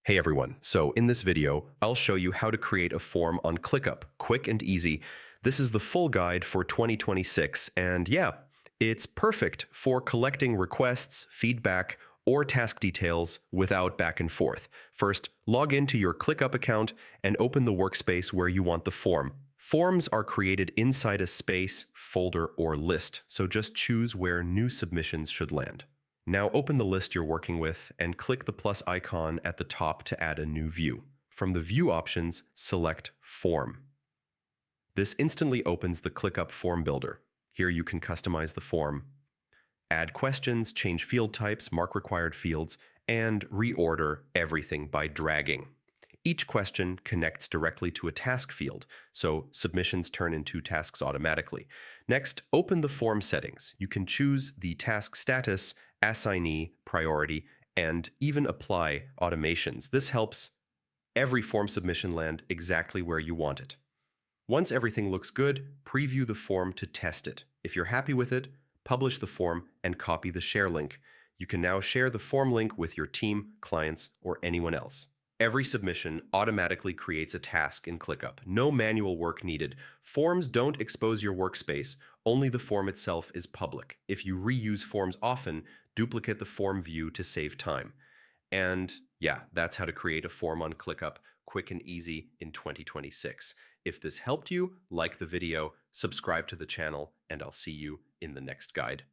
Hey everyone, so in this video, I'll show you how to create a form on Clickup, quick and easy. This is the full guide for 2026, and yeah, it's perfect for collecting requests, feedback, or task details without back and forth. First, log into your Clickup account and open the workspace where you want the form. Forms are created inside a space, folder, or list, so just choose where new submissions should land. Now open the list you're working with and click the plus icon at the top to add a new view. From the View options, select Form. This instantly opens the ClickUp Form Builder. Here you can customize the form, add questions, change field types, mark required fields, and reorder everything by dragging. Each question connects directly to a task field, so submissions turn into tasks automatically. Next, open the form settings. You can choose the task status, assignee, priority, and even apply automations. This helps every form submission land exactly where you want it. Once everything looks good, preview the form to test it. If you're happy with it, publish the form and copy the share link. You can now share the form link with your team, clients, or anyone else. Every submission automatically creates a task in ClickUp. No manual work needed. Forms don't expose your workspace. Only the form itself is public. If you reuse forms often, duplicate the form view to save time. And yeah, that's how to create a form on ClickUp, quick and easy in 2026. If this helped you, like the video, subscribe to the channel, and I'll see you in the next guide.